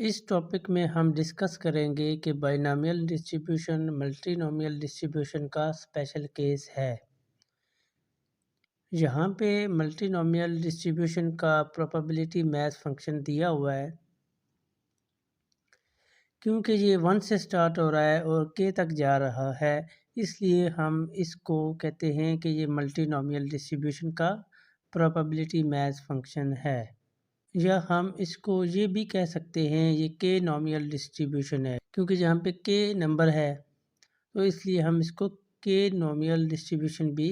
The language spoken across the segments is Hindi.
इस टॉपिक में हम डिस्कस करेंगे कि बाइनोमियल डिस्ट्रीब्यूशन मल्टीनोमियल डिस्ट्रीब्यूशन का स्पेशल केस है। यहाँ पे मल्टीनोमियल डिस्ट्रीब्यूशन का प्रोबेबिलिटी मैथ फंक्शन दिया हुआ है। क्योंकि ये 1 से स्टार्ट हो रहा है और k तक जा रहा है, इसलिए हम इसको कहते हैं कि ये मल्टीनोमियल डिस्ट्रीब्यूशन का प्रोबेबिलिटी मैथ फंक्शन है। या हम इसको ये भी कह सकते हैं ये के नोमियल डिस्ट्रीब्यूशन है, क्योंकि जहाँ पे के नंबर है तो इसलिए हम इसको के नोमियल डिस्ट्रीब्यूशन भी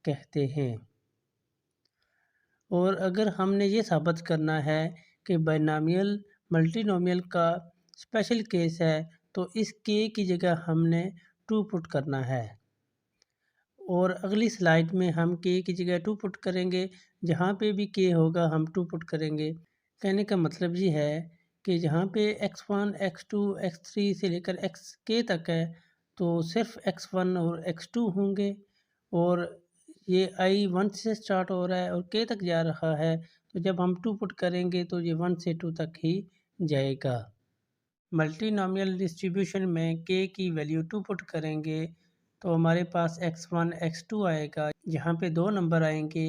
कहते हैं। और अगर हमने ये साबित करना है कि बाइनोमियल मल्टीनोमियल का स्पेशल केस है तो इस के की जगह हमने 2 पुट करना है। और अगली स्लाइड में हम के की जगह 2 पुट करेंगे, जहाँ पे भी के होगा हम 2 पुट करेंगे। कहने का मतलब ये है कि जहाँ पे x1, x2, x3 से लेकर xk तक है तो सिर्फ x1 और x2 होंगे, और ये i 1 से स्टार्ट हो रहा है और k तक जा रहा है, तो जब हम 2 पुट करेंगे तो ये 1 से 2 तक ही जाएगा। मल्टीनोमियल डिस्ट्रीब्यूशन में k की वैल्यू 2 पुट करेंगे तो हमारे पास x1 x2 आएगा, यहाँ पे 2 नंबर आएंगे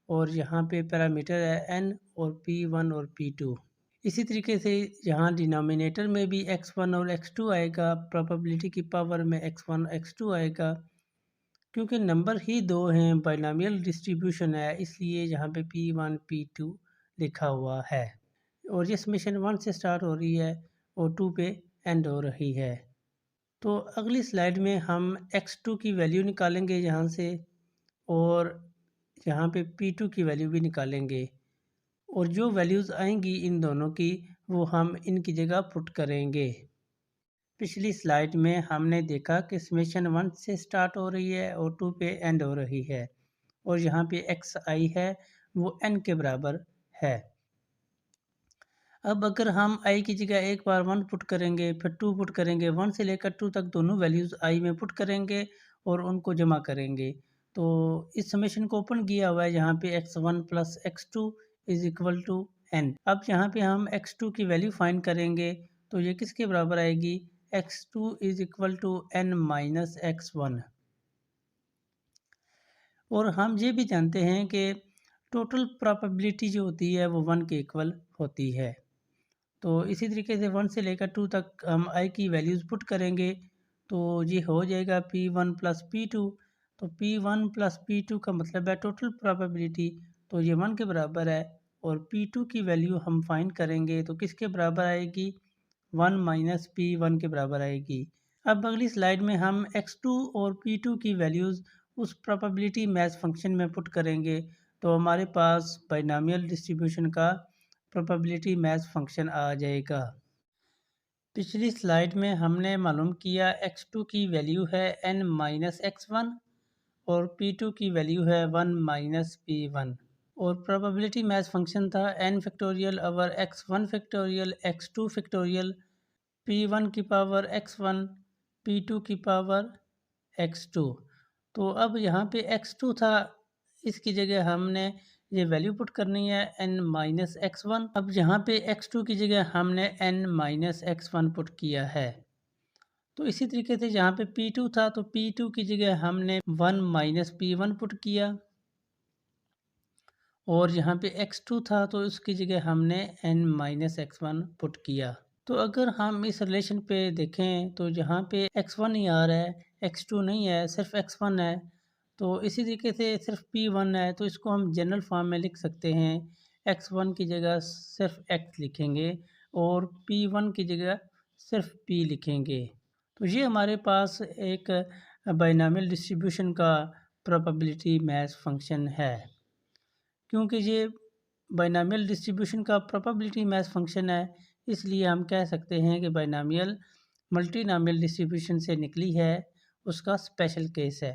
और यहाँ पे पैरामीटर है n और p1 और p2। इसी तरीके से यहाँ डिनोमिनेटर में भी x1 और x2 आएगा, प्रोबेबिलिटी की पावर में x1 x2 आएगा। क्योंकि नंबर ही 2 हैं, बाइनोमियल डिस्ट्रीब्यूशन है, इसलिए यहाँ पे p1 p2 लिखा हुआ है। और ये समेशन 1 से स्टार्ट हो रही है और 2 पे एंड हो रही है। तो अगली स्लाइड में हम x2 की वैल्यू निकालेंगे यहाँ से, और यहाँ पे p2 की वैल्यू भी निकालेंगे, और जो वैल्यूज़ आएंगी इन दोनों की वो हम इनकी जगह पुट करेंगे। पिछली स्लाइड में हमने देखा कि समेशन 1 से स्टार्ट हो रही है और 2 पे एंड हो रही है, और यहाँ पे xi है वो n के बराबर है। अब अगर हम i की जगह एक बार 1 पुट करेंगे, फिर 2 पुट करेंगे, 1 से लेकर 2 तक दोनों वैल्यूज़ i में पुट करेंगे और उनको जमा करेंगे, तो इस समेशन को ओपन किया हुआ है जहाँ पे x1 plus x2 is equal to n। अब यहाँ पे हम x2 की वैल्यू फाइंड करेंगे, तो ये किसके बराबर आएगी, x2 is equal to n minus x1। और हम ये भी जानते हैं कि टोटल प्रोबेबिलिटी जो होती है वो 1 के इक्वल होती है। तो इसी तरीके से 1 से लेकर 2 तक हम i की वैल्यूज़ पुट करेंगे, तो ये हो जाएगा p1 प्लस p2। तो p1 प्लस p2 का मतलब है टोटल प्रोबेबिलिटी, तो ये 1 के बराबर है। और p2 की वैल्यू हम फाइंड करेंगे तो किसके बराबर आएगी, 1 माइनस p1 के बराबर आएगी। अब अगली स्लाइड में हम x2 और p2 की वैल्यूज़ उस प्रोबेबिलिटी मैथ फंक्शन में पुट करेंगे, तो हमारे पास बाइनोमियल डिस्ट्रीब्यूशन का प्रोबेबिलिटी मैथ फंक्शन आ जाएगा। पिछली स्लाइड में हमने मालूम किया x2 की वैल्यू है n माइनस x1 और p2 की वैल्यू है 1 माइनस p1, और प्रोबेबिलिटी मैथ फंक्शन था n factorial over x1 factorial x2 factorial p1 की पावर x1 p2 की पावर x2। तो अब यहाँ पे x2 था, इसकी जगह हमने ये वैल्यू पुट करनी है n माइनस x1। अब यहाँ पे x2 की जगह हमने n माइनस x1 पुट किया है। तो इसी तरीके से यहाँ पे p2 था तो p2 की जगह हमने 1 माइनस p1 पुट किया, और यहाँ पे x2 था तो उसकी जगह हमने n माइनस x1 पुट किया। तो अगर हम इस रिलेशन पे देखें तो जहाँ पे x1 ही आ रहा है, x2 नहीं है, सिर्फ x1 है, तो इसी तरीके से सिर्फ p1 है, तो इसको हम जनरल फॉर्म में लिख सकते हैं। x1 की जगह सिर्फ x लिखेंगे और p1 की जगह सिर्फ p लिखेंगे। तो ये हमारे पास एक बाइनोमियल डिस्ट्रीब्यूशन का प्रोबेबिलिटी मैथ फंक्शन है। क्योंकि ये बाइनोमियल डिस्ट्रीब्यूशन का प्रोबेबिलिटी मैथ फंक्शन है, इसलिए हम कह सकते हैं कि बाइनोमियल मल्टीनोमियल डिस्ट्रीब्यूशन से निकली है, उसका स्पेशल केस है।